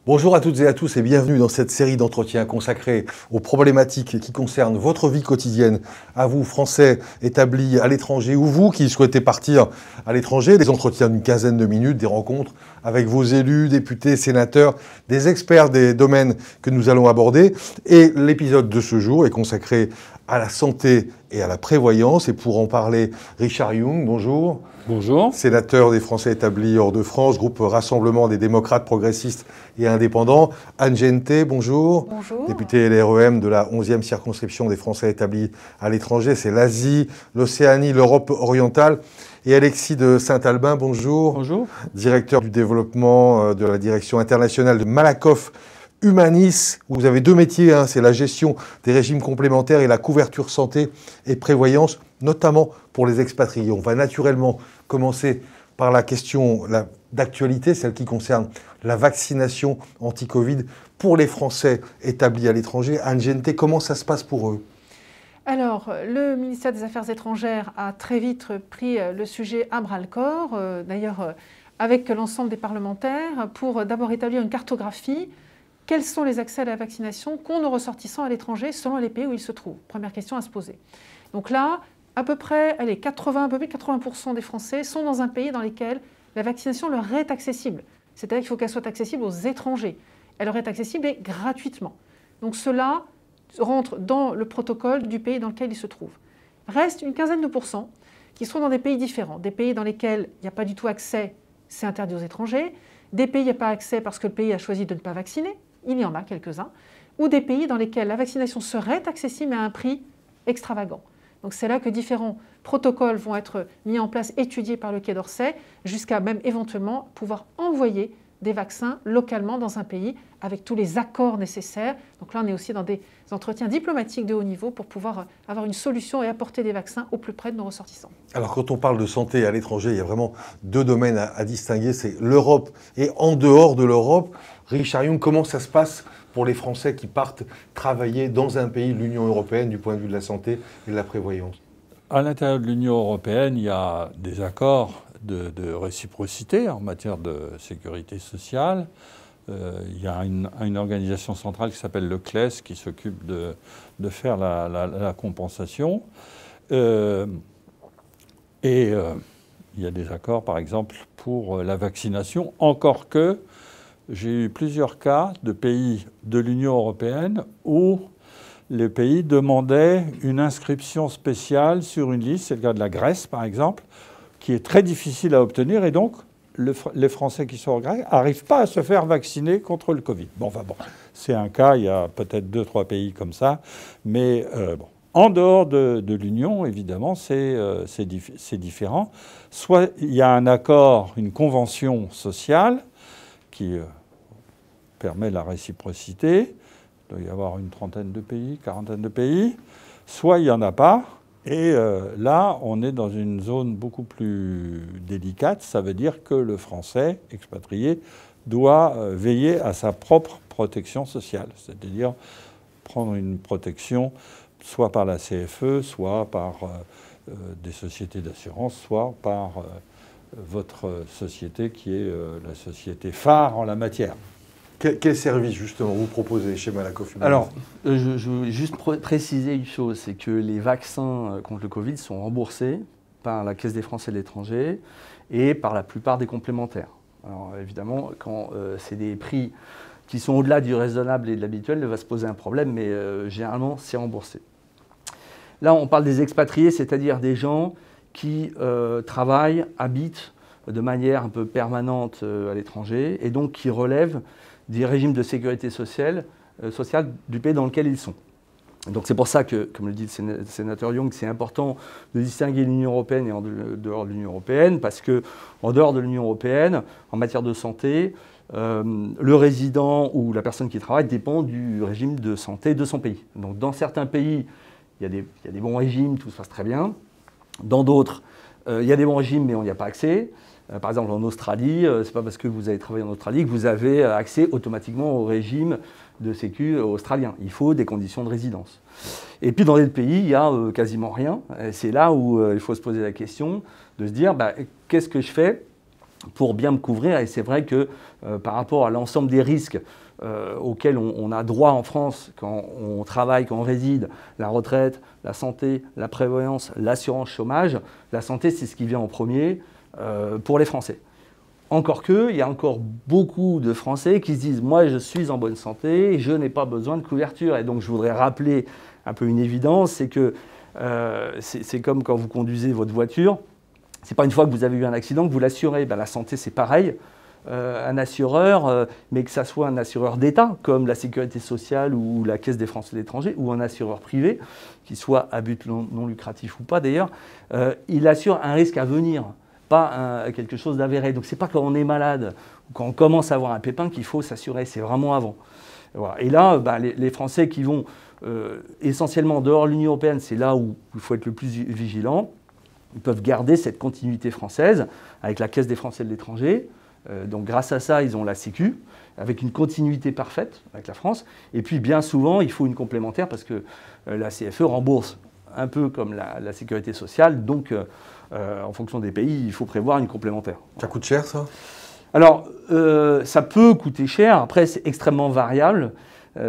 Bonjour à toutes et à tous et bienvenue dans cette série d'entretiens consacrés aux problématiques qui concernent votre vie quotidienne, à vous Français établis à l'étranger ou vous qui souhaitez partir à l'étranger. Des entretiens d'une quinzaine de minutes, des rencontres avec vos élus, députés, sénateurs, des experts des domaines que nous allons aborder. Et l'épisode de ce jour est consacré à la santé et à la prévoyance. Et pour en parler, Richard Yung, bonjour. Bonjour. Sénateur des Français établis hors de France, groupe Rassemblement des démocrates progressistes et indépendants. Anne Genté, bonjour. Bonjour. Députée LREM de la 11e circonscription des Français établis à l'étranger. C'est l'Asie, l'Océanie, l'Europe orientale. Et Alexis de Saint-Albin, bonjour. Bonjour. Directeur du développement de la direction internationale de Malakoff Humanis. Vous avez deux métiers, c'est la gestion des régimes complémentaires et la couverture santé et prévoyance, notamment pour les expatriés. On va naturellement commencer par la question d'actualité, celle qui concerne la vaccination anti-Covid pour les Français établis à l'étranger. Anne Genté, comment ça se passe pour eux ? Alors, le ministère des Affaires étrangères a très vite pris le sujet à bras-le-corps, d'ailleurs avec l'ensemble des parlementaires, pour d'abord établir une cartographie. Quels sont les accès à la vaccination qu'ont nos ressortissants à l'étranger selon les pays où ils se trouvent? Première question à se poser. Donc là, à peu près, un peu plus de 80% des Français sont dans un pays dans lequel la vaccination leur est accessible. C'est-à-dire qu'il faut qu'elle soit accessible aux étrangers. Elle leur est accessible et gratuitement. Donc cela rentre dans le protocole du pays dans lequel ils se trouvent. Reste une quinzaine de pourcents qui sont dans des pays différents. Des pays dans lesquels il n'y a pas du tout accès, c'est interdit aux étrangers. Des pays où il n'y a pas accès parce que le pays a choisi de ne pas vacciner. Il y en a quelques-uns. Ou des pays dans lesquels la vaccination serait accessible mais à un prix extravagant. Donc c'est là que différents protocoles vont être mis en place, étudiés par le Quai d'Orsay, jusqu'à même éventuellement pouvoir envoyer des vaccins localement dans un pays avec tous les accords nécessaires. Donc là, on est aussi dans des entretiens diplomatiques de haut niveau pour pouvoir avoir une solution et apporter des vaccins au plus près de nos ressortissants. Alors quand on parle de santé à l'étranger, il y a vraiment deux domaines à distinguer, c'est l'Europe et en dehors de l'Europe. Richard Yung, comment ça se passe pour les Français qui partent travailler dans un pays de l'Union européenne du point de vue de la santé et de la prévoyance? À l'intérieur de l'Union européenne, il y a des accords de réciprocité en matière de sécurité sociale. Il y a une organisation centrale qui s'appelle le CLES qui s'occupe de faire la compensation. Il y a des accords, par exemple, pour la vaccination, encore que j'ai eu plusieurs cas de pays de l'Union européenne où les pays demandaient une inscription spéciale sur une liste, c'est le cas de la Grèce par exemple, qui est très difficile à obtenir et donc les Français qui sont en Grèce n'arrivent pas à se faire vacciner contre le Covid. Bon, c'est un cas, il y a peut-être 2-3 pays comme ça, mais bon. En dehors de l'Union, évidemment, c'est différent. Soit il y a un accord, une convention sociale qui permet la réciprocité. Il doit y avoir une trentaine de pays, quarantaine de pays. Soit il n'y en a pas. Et là, on est dans une zone beaucoup plus délicate. Ça veut dire que le Français expatrié doit veiller à sa propre protection sociale. C'est-à-dire prendre une protection soit par la CFE, soit par des sociétés d'assurance, soit par votre société qui est la société phare en la matière. Quel service, justement, vous proposez chez Malakoff Humanis? Alors, je veux juste préciser une chose, c'est que les vaccins contre le Covid sont remboursés par la Caisse des Français de l'étranger et par la plupart des complémentaires. Alors, évidemment, quand c'est des prix qui sont au-delà du raisonnable et de l'habituel, il va se poser un problème, mais généralement, c'est remboursé. Là, on parle des expatriés, c'est-à-dire des gens qui travaillent, habitent de manière un peu permanente à l'étranger et donc qui relèvent des régimes de sécurité sociale du pays dans lequel ils sont. Donc c'est pour ça que, comme le dit le sénateur Yung, c'est important de distinguer l'Union européenne et en dehors de l'Union européenne, parce qu'en dehors de l'Union européenne, en matière de santé, le résident ou la personne qui travaille dépend du régime de santé de son pays. Donc dans certains pays, il y a des bons régimes, tout se passe très bien. Dans d'autres, il y a des bons régimes, mais on n'y a pas accès. Par exemple, en Australie, ce n'est pas parce que vous avez travaillé en Australie que vous avez accès automatiquement au régime de sécu australien. Il faut des conditions de résidence. Et puis dans les pays, il n'y a quasiment rien. C'est là où il faut se poser la question de se dire qu'est-ce que je fais pour bien me couvrir. Et c'est vrai que par rapport à l'ensemble des risques auxquels on a droit en France quand on travaille, quand on réside, la retraite, la santé, la prévoyance, l'assurance chômage, la santé, c'est ce qui vient en premier pour les Français. Encore il y a encore beaucoup de Français qui se disent « moi je suis en bonne santé, je n'ai pas besoin de couverture ». Et donc je voudrais rappeler un peu une évidence, c'est que c'est comme quand vous conduisez votre voiture, c'est pas une fois que vous avez eu un accident que vous l'assurez. Ben, la santé c'est pareil. Un assureur, mais que ça soit un assureur d'État, comme la Sécurité sociale ou la Caisse des Français de l'étranger, ou un assureur privé, qui soit à but non lucratif ou pas d'ailleurs, il assure un risque à venir, pas quelque chose d'avéré. Donc c'est pas quand on est malade ou quand on commence à avoir un pépin qu'il faut s'assurer, c'est vraiment avant. Voilà. Et là, les Français qui vont essentiellement dehors de l'Union européenne, c'est là où il faut être le plus vigilant. Ils peuvent garder cette continuité française avec la Caisse des Français de l'étranger. Donc grâce à ça, ils ont la Sécu, avec une continuité parfaite avec la France. Et puis bien souvent, il faut une complémentaire parce que la CFE rembourse un peu comme la Sécurité sociale. Donc en fonction des pays, il faut prévoir une complémentaire. Ça coûte cher ça ? Alors ça peut coûter cher, après c'est extrêmement variable.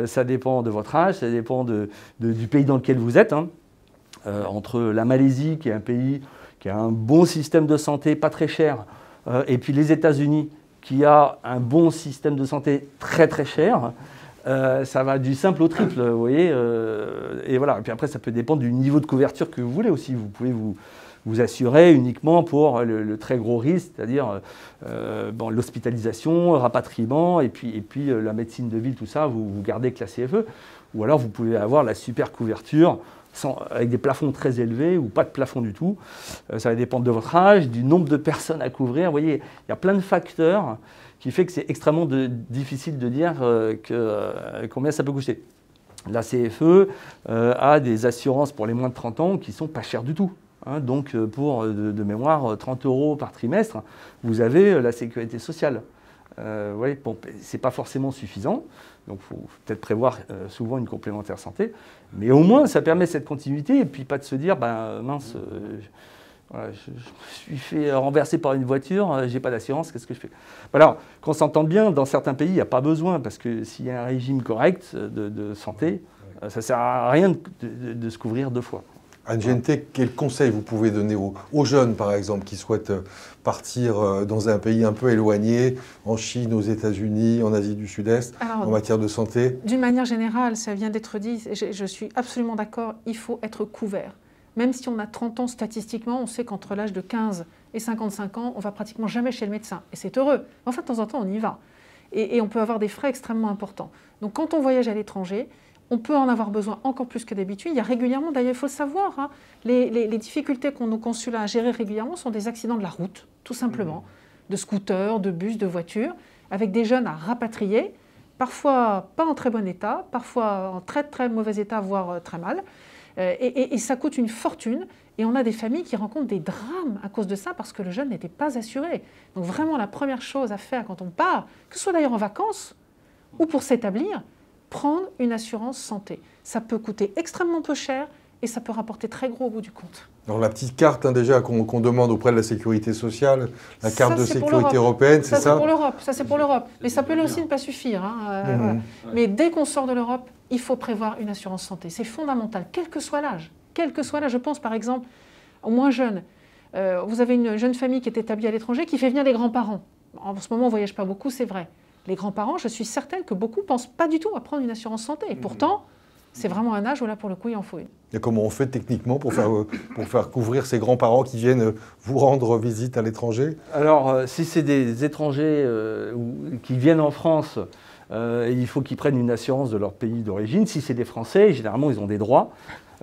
Ça dépend de votre âge, ça dépend du pays dans lequel vous êtes. Hein. Entre la Malaisie, qui est un pays qui a un bon système de santé, pas très cher, et puis les États-Unis, qui a un bon système de santé très très cher, ça va du simple au triple, vous voyez. Et voilà. Et puis après, ça peut dépendre du niveau de couverture que vous voulez aussi. Vous pouvez vous assurer uniquement pour le très gros risque, c'est-à-dire l'hospitalisation, le rapatriement, et puis la médecine de ville, tout ça, vous gardez que la CFE. Ou alors vous pouvez avoir la super couverture, avec des plafonds très élevés ou pas de plafond du tout. Ça va dépendre de votre âge, du nombre de personnes à couvrir. Vous voyez, il y a plein de facteurs qui fait que c'est extrêmement difficile de dire combien ça peut coûter. La CFE a des assurances pour les moins de 30 ans qui ne sont pas chères du tout. Hein. Donc pour de mémoire 30 € par trimestre, vous avez la sécurité sociale. Ouais, bon, ce n'est pas forcément suffisant, donc il faut peut-être prévoir souvent une complémentaire santé, mais au moins ça permet cette continuité et puis pas de se dire mince, voilà, je me suis fait renverser par une voiture, j'ai pas d'assurance, qu'est-ce que je fais? Voilà, qu'on s'entende bien, dans certains pays il n'y a pas besoin parce que s'il y a un régime correct de santé, ça ne sert à rien de se couvrir deux fois. Anne Genté, quel conseil vous pouvez donner aux jeunes, par exemple, qui souhaitent partir dans un pays un peu éloigné, en Chine, aux États-Unis, en Asie du Sud-Est, en matière de santé? D'une manière générale, ça vient d'être dit, je suis absolument d'accord, il faut être couvert. Même si on a 30 ans, statistiquement, on sait qu'entre l'âge de 15 et 55 ans, on ne va pratiquement jamais chez le médecin. Et c'est heureux. Enfin, de temps en temps, on y va. Et on peut avoir des frais extrêmement importants. Donc, quand on voyage à l'étranger, on peut en avoir besoin encore plus que d'habitude. Il y a régulièrement, d'ailleurs, il faut le savoir, hein, les difficultés qu'ont nos consulats à gérer régulièrement sont des accidents de la route, tout simplement, de scooters, de bus, de voitures, avec des jeunes à rapatrier, parfois pas en très bon état, parfois en très très mauvais état, voire très mal. Et ça coûte une fortune. Et on a des familles qui rencontrent des drames à cause de ça parce que le jeune n'était pas assuré. Donc vraiment, la première chose à faire quand on part, que ce soit d'ailleurs en vacances ou pour s'établir, prendre une assurance santé. Ça peut coûter extrêmement peu cher et ça peut rapporter très gros au bout du compte. Alors la petite carte déjà qu'on demande auprès de la sécurité sociale, la carte de sécurité européenne, c'est ça? Ça c'est pour l'Europe, ça c'est pour l'Europe. Mais ça peut aussi ne pas suffire. Hein, voilà. Mais dès qu'on sort de l'Europe, il faut prévoir une assurance santé. C'est fondamental, quel que soit l'âge. Quel que soit l'âge. Je pense par exemple aux moins jeunes. Vous avez une jeune famille qui est établie à l'étranger qui fait venir les grands-parents. En ce moment, on ne voyage pas beaucoup, c'est vrai. Les grands-parents, je suis certaine que beaucoup ne pensent pas du tout à prendre une assurance santé. Et pourtant, c'est vraiment un âge où là, pour le coup, il en faut une. Et comment on fait techniquement pour faire couvrir ces grands-parents qui viennent vous rendre visite à l'étranger? Alors, si c'est des étrangers qui viennent en France, il faut qu'ils prennent une assurance de leur pays d'origine. Si c'est des Français, généralement, ils ont des droits.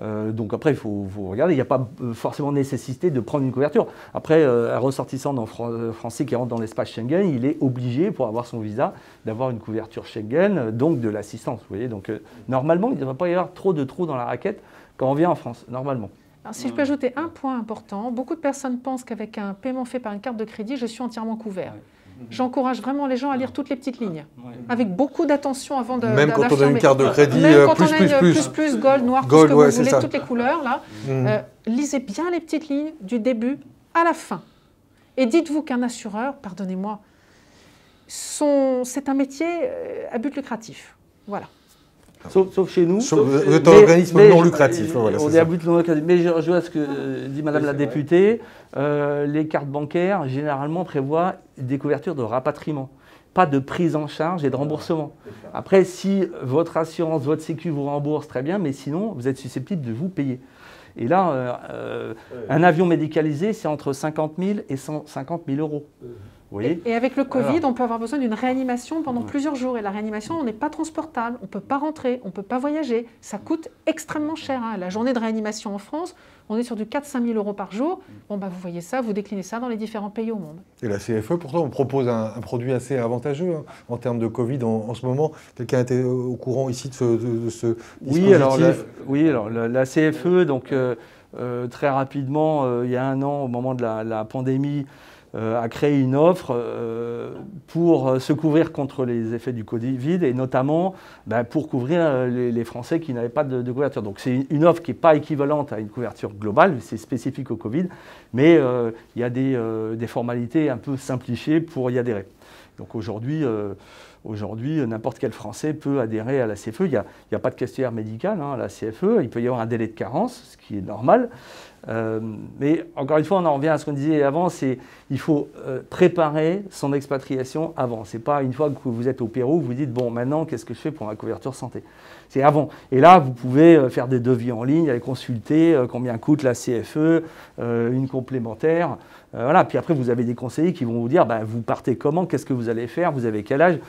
Donc après, il faut regarder. Il n'y a pas forcément nécessité de prendre une couverture. Après, un ressortissant français qui rentre dans l'espace Schengen, il est obligé, pour avoir son visa, d'avoir une couverture Schengen, donc de l'assistance. Vous voyez, donc normalement, il ne devrait pas y avoir trop de trous dans la raquette quand on vient en France, normalement. Alors, si je peux ajouter un point important, beaucoup de personnes pensent qu'avec un paiement fait par une carte de crédit, je suis entièrement couvert. J'encourage vraiment les gens à lire toutes les petites lignes, avec beaucoup d'attention avant d'affirmer. Même quand on a une carte de crédit, plus, gold, noir, tout ce que vous voulez, toutes les couleurs, là. Lisez bien les petites lignes du début à la fin. Et dites-vous qu'un assureur, pardonnez-moi, c'est un métier à but lucratif. Voilà. Sauf chez nous. Vous êtes un organisme non lucratif. Voilà, on est à but non lucratif. Mais je vois ce que dit Madame la députée. Les cartes bancaires, généralement, prévoient des couvertures de rapatriement. Pas de prise en charge et de remboursement. Après, si votre assurance, votre sécu vous rembourse, très bien, mais sinon, vous êtes susceptible de vous payer. Et là, un avion médicalisé, c'est entre 50 000 et 150 000 euros. Vous voyez ? Et avec le Covid, on peut avoir besoin d'une réanimation pendant plusieurs jours. Et la réanimation, on n'est pas transportable, on ne peut pas rentrer, on ne peut pas voyager. Ça coûte extrêmement cher. Hein. La journée de réanimation en France, on est sur du 4 000 à 5 000 euros par jour. Bon, bah, vous voyez ça, vous déclinez ça dans les différents pays au monde. Et la CFE, pourtant, on propose un produit assez avantageux hein, en termes de Covid en ce moment. Quelqu'un était au courant ici de ce dispositif ? Oui, alors la CFE, donc très rapidement, il y a 1 an, au moment de la pandémie, a créé une offre pour se couvrir contre les effets du Covid et notamment pour couvrir les Français qui n'avaient pas de couverture. Donc c'est une offre qui n'est pas équivalente à une couverture globale, c'est spécifique au Covid, mais il y a des formalités un peu simplifiées pour y adhérer. Donc aujourd'hui, n'importe quel Français peut adhérer à la CFE. Il n'y a pas de questionnaire médical à la CFE, il peut y avoir un délai de carence, ce qui est normal. Mais encore une fois, on en revient à ce qu'on disait avant, il faut préparer son expatriation avant. Ce n'est pas une fois que vous êtes au Pérou, vous dites, bon, maintenant, qu'est-ce que je fais pour ma couverture santé? C'est avant. Et là, vous pouvez faire des devis en ligne, aller consulter combien coûte la CFE, une complémentaire. Voilà. Puis après, vous avez des conseillers qui vont vous dire, vous partez comment, qu'est-ce que vous allez faire, vous avez quel âge,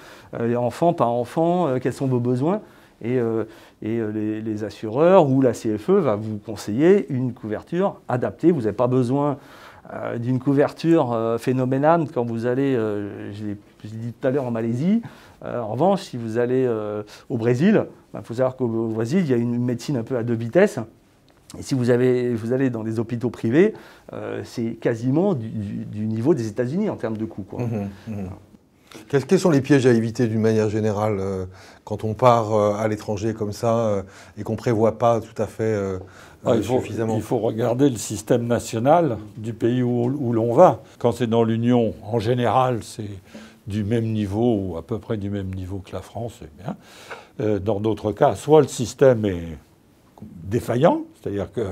enfant, pas enfant, quels sont vos besoins. Et les assureurs ou la CFE va vous conseiller une couverture adaptée. Vous n'avez pas besoin d'une couverture phénoménale quand vous allez, je l'ai dit tout à l'heure, en Malaisie. En revanche, si vous allez au Brésil, il faut savoir qu'au Brésil, il y a une médecine un peu à 2 vitesses. Et si vous allez dans des hôpitaux privés, c'est quasiment du niveau des États-Unis en termes de coûts, quoi. Quels sont les pièges à éviter d'une manière générale quand on part à l'étranger comme ça et qu'on ne prévoit pas tout à fait suffisamment? Il faut regarder le système national du pays où l'on va. Quand c'est dans l'Union, en général, c'est du même niveau ou à peu près du même niveau que la France, c'est bien. Dans d'autres cas, soit le système est défaillant, c'est-à-dire que...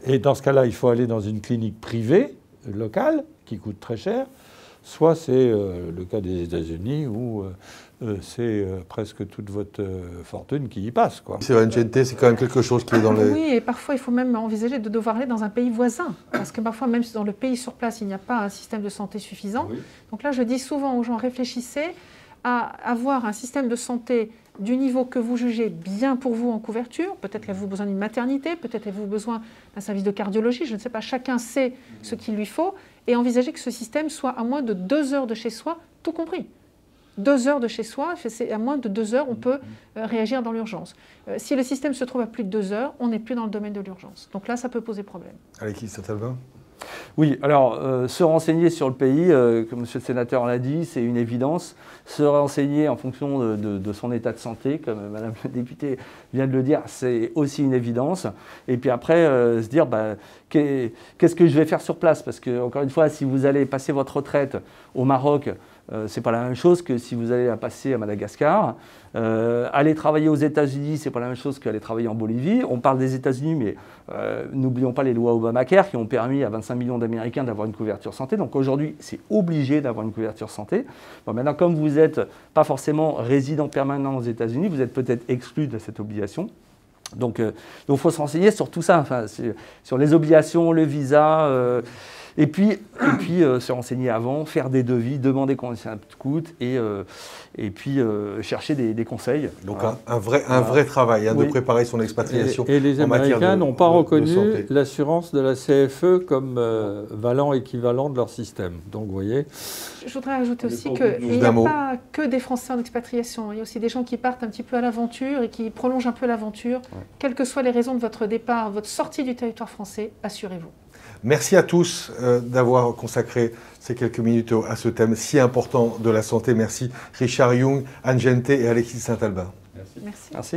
et dans ce cas-là, il faut aller dans une clinique privée, locale, qui coûte très cher. Soit c'est le cas des États-Unis où c'est presque toute votre fortune qui y passe, quoi. C'est vrai, NGNT, c'est quand même quelque chose qui est dans les... Oui, et parfois il faut même envisager de devoir aller dans un pays voisin. Parce que parfois, même dans le pays sur place, il n'y a pas un système de santé suffisant. Oui. Donc là, je dis souvent aux gens, réfléchissez à avoir un système de santé du niveau que vous jugez bien pour vous en couverture. Peut-être avez-vous besoin d'une maternité, peut-être avez-vous besoin d'un service de cardiologie, je ne sais pas, chacun sait ce qu'il lui faut. Et envisager que ce système soit à moins de 2 heures de chez soi, tout compris. 2 heures de chez soi, à moins de 2 heures, on peut réagir dans l'urgence. Si le système se trouve à plus de 2 heures, on n'est plus dans le domaine de l'urgence. Donc là, ça peut poser problème. Alexis Saint-Albin ? Oui, alors se renseigner sur le pays, comme M. le sénateur l'a dit, c'est une évidence. Se renseigner en fonction de son état de santé, comme Mme la députée vient de le dire, c'est aussi une évidence. Et puis après, se dire, qu'est-ce que je vais faire sur place? Parce que, encore une fois, si vous allez passer votre retraite au Maroc, c'est pas la même chose que si vous allez la passer à Madagascar. Aller travailler aux États-Unis, c'est pas la même chose qu'aller travailler en Bolivie. On parle des États-Unis, mais n'oublions pas les lois Obamacare qui ont permis à 25 millions d'Américains d'avoir une couverture santé. Donc aujourd'hui, c'est obligé d'avoir une couverture santé. Bon, maintenant, comme vous n'êtes pas forcément résident permanent aux États-Unis, vous êtes peut-être exclu de cette obligation. Donc il faut se renseigner sur tout ça, enfin, sur les obligations, le visa. Et puis se renseigner avant, faire des devis, demander combien ça coûte et puis chercher des conseils. Donc voilà. un vrai travail de préparer son expatriation. Et les Américains n'ont pas reconnu l'assurance de la CFE comme valant équivalent de leur système. Donc vous voyez. Je voudrais ajouter aussi qu'il n'y a pas que des Français en expatriation. Il y a aussi des gens qui partent un petit peu à l'aventure et qui prolongent un peu l'aventure. Ouais. Quelles que soient les raisons de votre départ, votre sortie du territoire français, assurez-vous. Merci à tous d'avoir consacré ces quelques minutes à ce thème si important de la santé. Merci Richard Yung, Anne Gente et Alexis Saint-Albin. Merci. Merci.